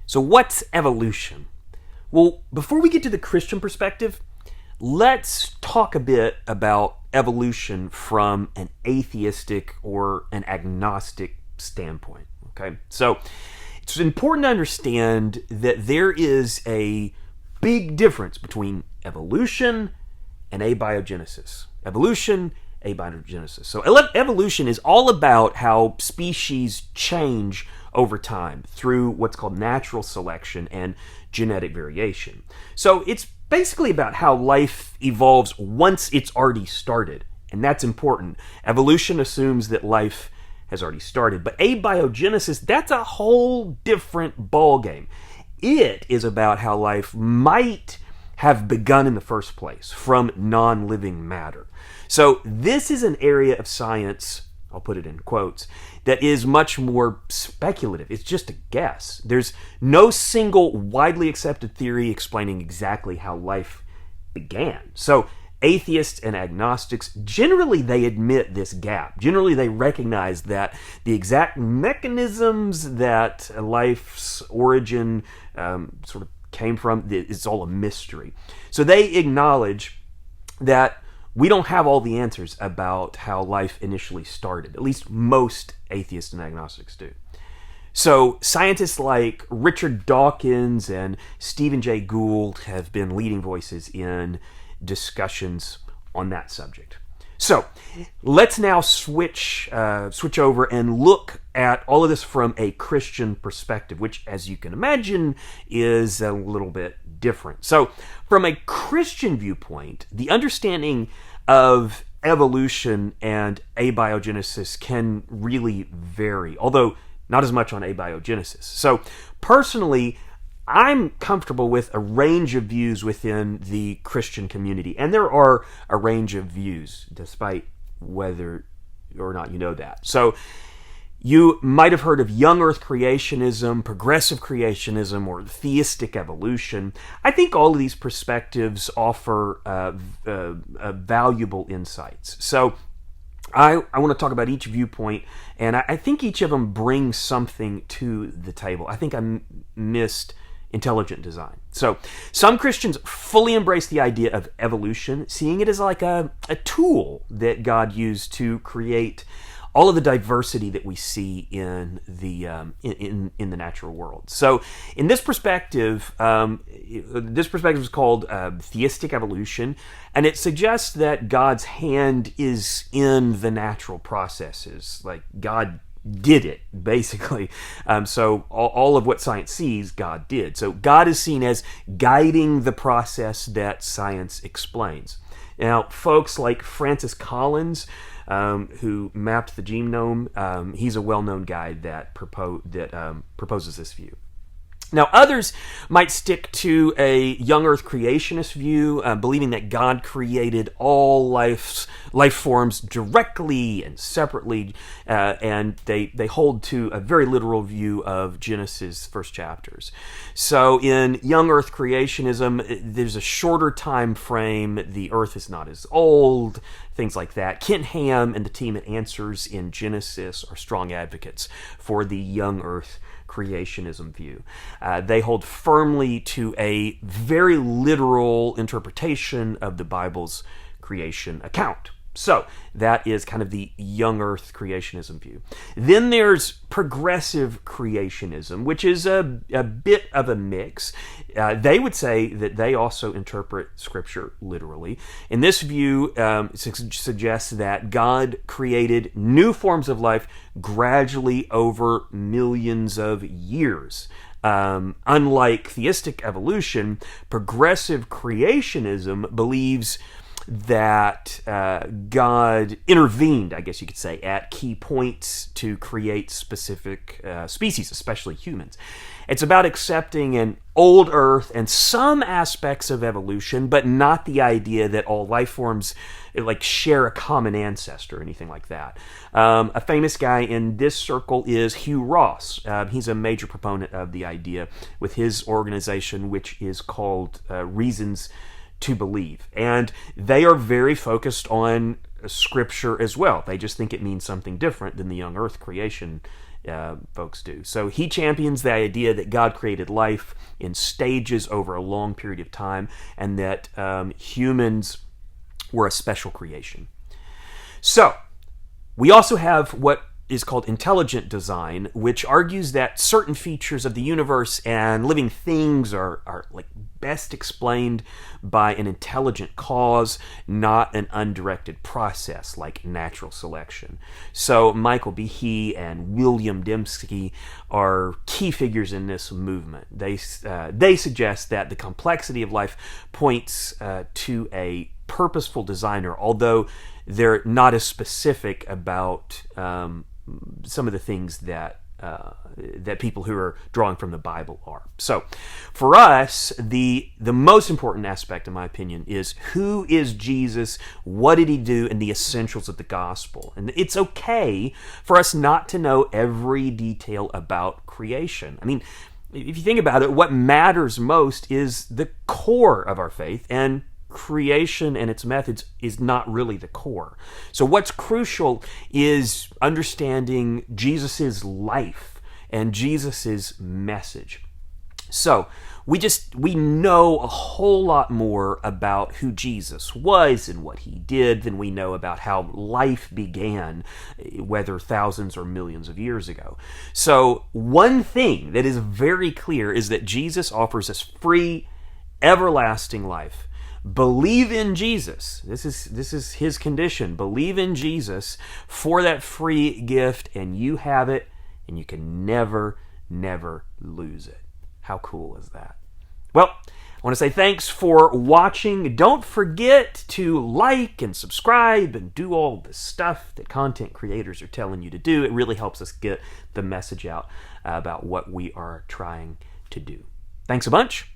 So what's evolution? Well, before we get to the Christian perspective, let's talk a bit about evolution from an atheistic or an agnostic standpoint. Okay, so it's important to understand that there is a big difference between evolution and abiogenesis. Evolution, abiogenesis. So evolution is all about how species change over time through what's called natural selection and genetic variation. So it's basically about how life evolves once it's already started, and that's important. Evolution assumes that life has already started, but abiogenesis, that's a whole different ballgame. It is about how life might have begun in the first place from non-living matter. So this is an area of science, I'll put it in quotes, that is much more speculative. It's just a guess. There's no single widely accepted theory explaining exactly how life began. So atheists and agnostics, generally they admit this gap. Generally they recognize that the exact mechanisms that life's origin sort of came from, it's all a mystery. So they acknowledge that we don't have all the answers about how life initially started. At least most atheists and agnostics do. So scientists like Richard Dawkins and Stephen Jay Gould have been leading voices in discussions on that subject. So let's now switch over and look at all of this from a Christian perspective, which, as you can imagine, is a little bit different. So from a Christian viewpoint, the understanding of evolution and abiogenesis can really vary, although not as much on abiogenesis. So personally, I'm comfortable with a range of views within the Christian community, and there are a range of views, despite whether or not you know that. So you might have heard of young earth creationism, progressive creationism, or theistic evolution. I think all of these perspectives offer valuable insights. So I want to talk about each viewpoint, and I think each of them brings something to the table. I think I missed intelligent design. So some Christians fully embrace the idea of evolution, seeing it as like a tool that God used to create all of the diversity that we see in the in the natural world. So in this perspective is called theistic evolution, and it suggests that God's hand is in the natural processes, like God did it, basically. So all of what science sees, God did. So God is seen as guiding the process that science explains. Now, folks like Francis Collins, who mapped the genome, he's a well-known guy that proposes this view. Now, others might stick to a young earth creationist view, believing that God created all life forms directly and separately, and they hold to a very literal view of Genesis' first chapters. So in young earth creationism, there's a shorter time frame, the earth is not as old, things like that. Kent Ham and the team at Answers in Genesis are strong advocates for the young earth creationism view. They hold firmly to a very literal interpretation of the Bible's creation account. So that is kind of the young earth creationism view. Then there's progressive creationism, which is a bit of a mix. They would say that they also interpret Scripture literally. In this view, it suggests that God created new forms of life gradually over millions of years. Unlike theistic evolution, progressive creationism believes that God intervened, I guess you could say, at key points to create specific species, especially humans. It's about accepting an old earth and some aspects of evolution, but not the idea that all life forms share a common ancestor or anything like that. A famous guy in this circle is Hugh Ross. He's a major proponent of the idea with his organization, which is called Reasons to Believe. And they are very focused on Scripture as well. They just think it means something different than the young earth creation folks do. So he champions the idea that God created life in stages over a long period of time, and that humans were a special creation. So we also have what is called intelligent design, which argues that certain features of the universe and living things are like best explained by an intelligent cause, not an undirected process like natural selection. So Michael Behe and William Dembski are key figures in this movement. They suggest that the complexity of life points to a purposeful designer, although they're not as specific about some of the things that people who are drawing from the Bible are. So, for us, the most important aspect, in my opinion, is who is Jesus, what did he do, and the essentials of the gospel. And it's okay for us not to know every detail about creation. I mean, if you think about it, what matters most is the core of our faith, and creation and its methods is not really the core. So what's crucial is understanding Jesus's life and Jesus's message. So we know a whole lot more about who Jesus was and what he did than we know about how life began, whether thousands or millions of years ago. So one thing that is very clear is that Jesus offers us free, everlasting life. Believe in Jesus. This is his condition. Believe in Jesus for that free gift, and you have it, and you can never, never lose it. How cool is that? Well, I want to say thanks for watching. Don't forget to like and subscribe and do all the stuff that content creators are telling you to do. It really helps us get the message out about what we are trying to do. Thanks a bunch.